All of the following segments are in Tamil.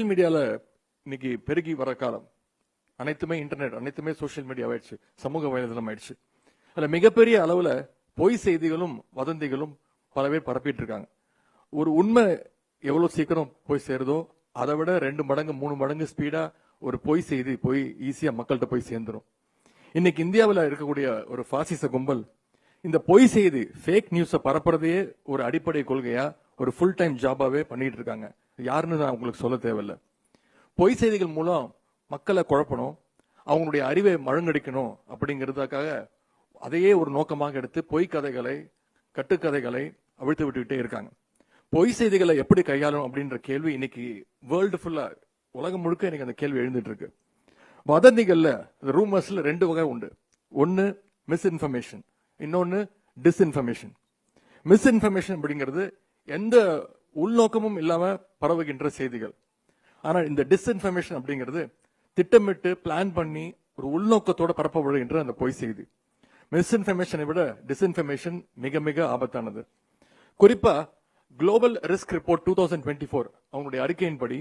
சோசியல் மீடியால இன்னைக்கு பெருகி வர காலம், அனைத்துமே இன்டர்நெட், அனைத்துமே சோசியல் மீடியா ஆயிடுச்சு, சமூக வலைதளம் ஆயிடுச்சு. அதுல மிகப்பெரிய அளவுல பொய் செய்திகளும் வதந்திகளும் பல பேர் பரப்பிட்டு இருக்காங்க. ஒரு உண்மை எவ்வளவு சீக்கிரம் போய் சேருதோ அதை விட 2 மடங்கு 3 மடங்கு ஸ்பீடா ஒரு பொய் செய்தி போய் ஈஸியா மக்கள்கிட்ட போய் சேர்ந்துரும். இன்னைக்கு இந்தியாவில் இருக்கக்கூடிய ஒரு பாசிச கும்பல் இந்த பொய் செய்தி ஃபேக் நியூஸை பரப்புறதையே ஒரு அடிப்படை கொள்கையா ஒரு ஃபுல் டைம் ஜாபாவே பண்ணிட்டு இருக்காங்க. யாருன்னு நான் உங்களுக்கு சொல்ல தேவையில்லை. பொய் செய்திகள் மூலம் மக்களை குழப்பணும், அவங்களுடைய அறிவை மழுங்கடிக்கணும் அப்படிங்கிறதுக்காக அதையே ஒரு நோக்கமாக எடுத்து பொய் கதைகளை, கட்டுக்கதைகளை அவிழ்த்து விட்டுக்கிட்டே இருக்காங்க. பொய் செய்திகளை எப்படி கையாளும் அப்படின்ற கேள்வி இன்னைக்கு வேர்ல்டு ஃபுல்லா, உலகம் முழுக்க இன்னைக்கு அந்த கேள்வி எழுந்துட்டு இருக்கு. வதந்திகள்ல, ரூமர்ஸ்ல 2 வகை உண்டு. ஒன்னு மிஸ்இன்ஃபர்மேஷன், இன்னொன்னு டிஸ்இன்ஃபர்மேஷன். மிஸ்இன்ஃபர்மேஷன் அப்படிங்கிறது எந்த உள்நோக்கமும் இல்லாம பரவுகின்ற செய்திகள். ஆனா இந்த டிஸ்இன்ஃபர்மேஷன் அப்படிங்கிறது திட்டமிட்டு பிளான் பண்ணி ஒரு உள்நோக்கத்தோட பரப்பப்படுகின்ற அந்த பொய் செய்தி. மிஸ்இன்ஃபர்மேஷனை விட டிஸ்இன்ஃபர்மேஷன் மிக மிக ஆபத்தானது. குறிப்பா குளோபல் ரிஸ்க் ரிப்போர்ட் 2024 அவங்களுடைய அறிக்கையின்படி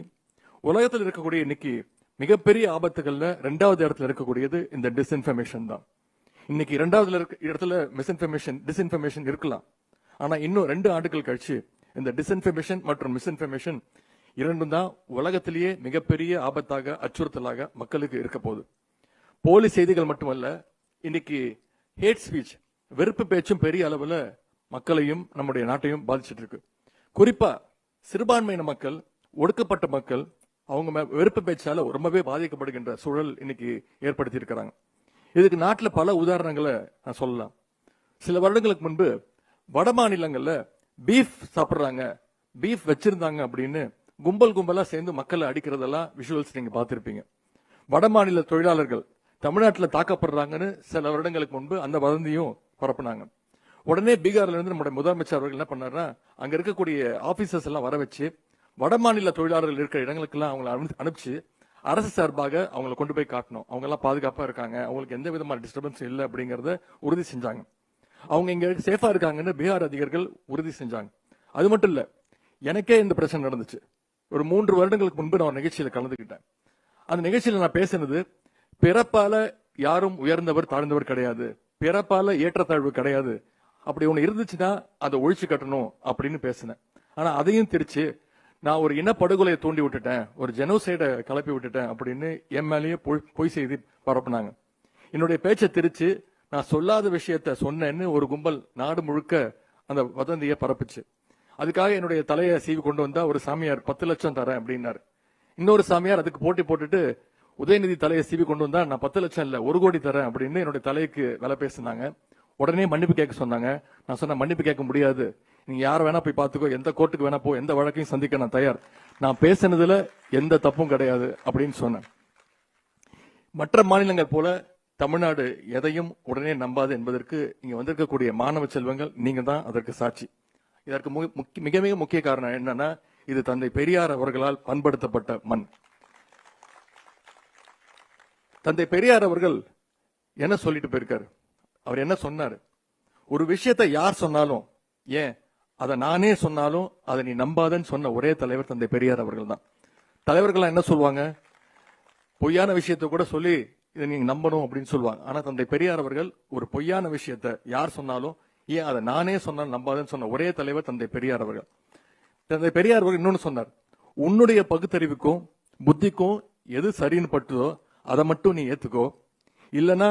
உலகத்தில் இருக்கக்கூடிய இன்னைக்கு மிகப்பெரிய ஆபத்துகள்ல 2வது இடத்துல இருக்கக்கூடியது இந்த டிஸ்இன்ஃபர்மேஷன் தான். இன்னைக்கு 2வது இடத்துல மிஸ்இன்ஃபர்மேஷன், டிஸ்இன்ஃபர்மேஷன் இருக்கலாம். ஆனா இன்னும் 2 ஆண்டுகள் கழிச்சு இந்த டிஸ்இன்ஃபர்மேஷன் மற்றும் மிஸ்இன்ஃபர்மேஷன் இரண்டும் தான் உலகத்திலேயே மிகப்பெரிய ஆபத்தாக, அச்சுறுத்தலாக மக்களுக்கு இருக்க போகுது. போலி செய்திகள் மட்டுமல்ல, இன்னைக்கு ஹேட் ஸ்பீச், வெறுப்பு பேச்சும் பெரிய அளவுல மக்களையும் நம்முடைய நாட்டையும் பாதிச்சுட்டு இருக்கு. குறிப்பா சிறுபான்மையின மக்கள், ஒடுக்கப்பட்ட மக்கள், அவங்க வெறுப்பு பேச்சால ரொம்பவே பாதிக்கப்படுகின்ற சூழல் இன்னைக்கு ஏற்படுத்தி இருக்கிறாங்க. இதுக்கு நாட்டில் பல உதாரணங்களை நான் சொல்லலாம். சில வருடங்களுக்கு முன்பு வட மாநிலங்கள்ல பீஃப் சாப்பிடுறாங்க, பீஃப் வச்சிருந்தாங்க அப்படின்னு கும்பலா சேர்ந்து மக்களை அடிக்கிறதெல்லாம் விஷுவல்ஸ் நீங்க பார்த்திருப்பீங்க. வட மாநில தொழிலாளர்கள் தமிழ்நாட்டில் தாக்கப்படுறாங்கன்னு சில வருடங்களுக்கு முன்பு அந்த வதந்தியும் பரப்புனாங்க. உடனே பீகார்ல இருந்து நம்முடைய முதலமைச்சர் அவர்கள் என்ன பண்ணாருன்னா, அங்க இருக்கக்கூடிய ஆபீசர்ஸ் எல்லாம் வர வச்சு வட மாநில தொழிலாளர்கள் இருக்கிற இடங்களுக்கெல்லாம் அவங்களை அனுப்பிச்சு அரசு சார்பாக அவங்களை கொண்டு போய் காட்டணும், அவங்க எல்லாம் பாதுகாப்பா இருக்காங்க, அவங்களுக்கு எந்த விதமான டிஸ்டர்பன்ஸ் இல்லை அப்படிங்கறத உறுதி செஞ்சாங்க. அவங்க இங்க சேஃபா இருக்காங்கன்னு பீகார் அதிகாரிகள் உறுதி செஞ்சாங்க. அது மட்டும் இல்ல, எனக்கே இந்த பிரச்சனை நடந்துச்சு. ஒரு 3 வருடங்களுக்கு முன்பு நான் ஒரு நிகழ்ச்சியில கலந்துக்கிட்டேன். அந்த நிகழ்ச்சியில நான் பேசினது, பிறப்பால யாரும் உயர்ந்தவர் தாழ்ந்தவர் கிடையாது, பிறப்பால ஏற்றத்தாழ்வு கிடையாது, அப்படி ஒண்ணு இருந்துச்சுன்னா அதை ஒழிச்சு கட்டணும் அப்படின்னு பேசினேன். ஆனா அதையும் திருச்சு நான் ஒரு இனப்படுகொலையை தூண்டி விட்டுட்டேன், ஒரு ஜெனோசைடை கிளப்பி விட்டுட்டேன் அப்படின்னு என் மேலேயே பொய் செய்தி பரப்புனாங்க. என்னுடைய பேச்சை திருச்சு நான் சொல்லாத விஷயத்த சொன்னேன்னு ஒரு கும்பல் நாடு முழுக்க அந்த வதந்தியை பரப்புச்சு. அதுக்காக என்னுடைய தலையை சீவி கொண்டு வந்தா ஒரு சாமியார் 10 லட்சம் தரேன் அப்படின்னாரு. இன்னொரு சாமியார் அதுக்கு போட்டி போட்டுட்டு உதயநிதி தலையை சீவி கொண்டு வந்தா நான் 10 லட்சம் இல்ல 1 கோடி தரேன் அப்படின்னு என்னுடைய தலைக்கு விலை பேசினாங்க. உடனே மன்னிப்பு கேட்க சொன்னாங்க. நான் சொன்ன மன்னிப்பு கேட்க முடியாது, நீங்க யார வேணா போய் பாத்துக்கோ, எந்த கோர்ட்டுக்கு வேணா போ, எந்த வழக்கையும் சந்திக்க நான் தயார், நான் பேசினதுல எந்த தப்பும் கிடையாது அப்படின்னு சொன்னேன். மற்ற மாநிலங்கள் போல தமிழ்நாடு எதையும் உடனே நம்பாது என்பதற்கு இங்க வந்திருக்கக்கூடிய மாணவ செல்வங்கள் நீங்க தான் அதற்கு சாட்சி. இதற்கு மிக மிக முக்கிய காரணம் என்னன்னா, இது தந்தை பெரியார் அவர்களால் பண்படுத்தப்பட்ட மண். தந்தை பெரியார் அவர்கள் என்ன சொல்லிட்டு போயிருக்காரு, அவர் என்ன சொன்னாரு, ஒரு விஷயத்தை யார் சொன்னாலும், ஏன் அதை நானே சொன்னாலும் அதை நீ நம்பாதன்னு சொன்ன ஒரே தலைவர் தந்தை பெரியார் அவர்கள் தான். தலைவர்கள் என்ன சொல்லுவாங்க, பொய்யான விஷயத்தை கூட சொல்லி இதை நீங்க நம்பணும் அப்படின்னு சொல்லுவாங்க. ஆனா தந்தை பெரியார் அவர்கள் ஒரு பொய்யான விஷயத்தை யார் சொன்னாலும், ஏன் அதை நானே சொன்னாலும் நம்பாதன்னு சொன்ன ஒரே தலைவர் தந்தை பெரியார் அவர்கள். தந்தை பெரியார் அவர்கள் இன்னொன்னு சொன்னார், உன்னுடைய பகுத்தறிவுக்கும் புத்திக்கும் எது சரின்னு பட்டுதோ அதை மட்டும் நீ ஏத்துக்கோ, இல்லனா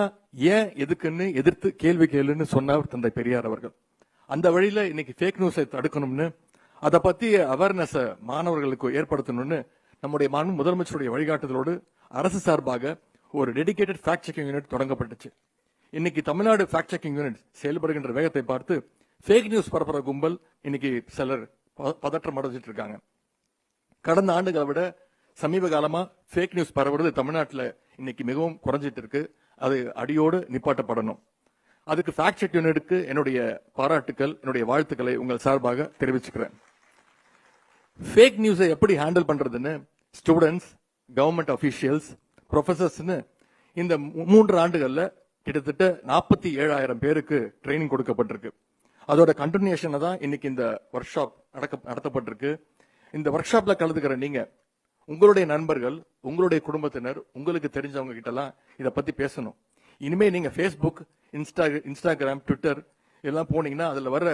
ஏன் எதுக்குன்னு எதிர்த்து கேள்வி கேளுன்னு சொன்னார் தந்தை பெரியார் அவர்கள். அந்த வழியில இன்னைக்கு ஃபேக் நியூஸை தடுக்கணும்னு, அதை பத்தி அவேர்னஸ் மாணவர்களுக்கு ஏற்படுத்தணும்னு நம்முடைய முதலமைச்சருடைய வழிகாட்டுதலோடு அரசு சார்பாக ஒரு டெடிகேட்டட் ஃபேக்ட் செக்கிங் யூனிட் தொடங்கப்பட்டுச்சு. இன்னைக்கு தமிழ்நாடு ஃபேக்ட் செக்கிங் யூனிட் செயல்படுகின்ற வேகத்தை பார்த்து ஃபேக் நியூஸ் பரப்புற கும்பல் இன்னைக்கு சிலர் பதற்றம் அடைஞ்சிட்டு இருக்காங்க. கடந்த ஆண்டுகளை விட சமீப காலமா ஃபேக் நியூஸ் பரவுறது தமிழ்நாட்டில் இன்னைக்கு மிகவும் குறைஞ்சிட்டு இருக்கு. அது அடியோடு நிப்பாட்டப்படணும். அதுக்கு ஃபேக்ட் செக் யூனிட்டுக்கு என்னுடைய பாராட்டுக்கள், என்னுடைய வாழ்த்துக்களை உங்கள் சார்பாக தெரிவிச்சுக்கிறேன். ஃபேக் நியூஸை எப்படி ஹேண்டில் பண்றதுன்னு ஸ்டூடெண்ட்ஸ், கவர்மெண்ட் அபிஷியல்ஸ், ப்ரொஃபசர்ஸ்னு இந்த 3 ஆண்டுகள்ல கிட்டத்தட்ட 47,000 பேருக்கு ட்ரைனிங் கொடுக்கப்பட்டிருக்கு. அதோட கண்டினியூஷன் தான் இன்னைக்கு இந்த ஒர்க் ஷாப் நடத்தப்பட்டிருக்கு. இந்த ஒர்க் ஷாப்ல கலந்துக்கிற நீங்க உங்களுடைய நண்பர்கள், உங்களுடைய குடும்பத்தினர், உங்களுக்கு தெரிஞ்சவங்க கிட்ட எல்லாம் இத பத்தி பேசணும். இனிமே நீங்க Facebook, இன்ஸ்டாகிராம், ட்விட்டர் எல்லாம் போனீங்கன்னா அதுல வர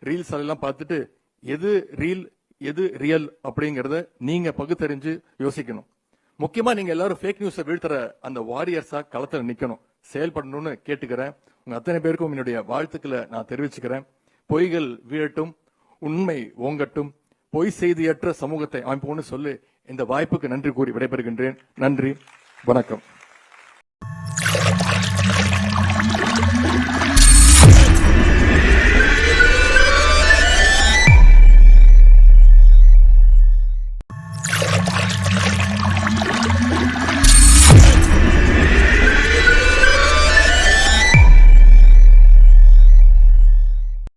ரீல்ஸ் எல்லாம் பார்த்துட்டு எது ரீல் எது ரியல் அப்படிங்கறத நீங்க பகுத்தறிஞ்சு யோசிக்கணும். முக்கியமா நீங்க எல்லாரும் ஃபேக் நியூஸை வீழ்த்துற அந்த வாரியர்ஸா களத்துல நிக்கணும், செயல்படணும்னு கேட்டுக்கிறேன். உங்க அத்தனை பேருக்கும் என்னுடைய வாழ்த்துக்களை நான் தெரிவிச்சுக்கிறேன். பொய்கள் வீழட்டும், உண்மை ஓங்கட்டும், பொய் செய்தியற்ற சமூகத்தை அமைப்போம்னு சொல்லி இந்த வாய்ப்புக்கு நன்றி கூறி விடைபெறுகின்றேன். நன்றி, வணக்கம்.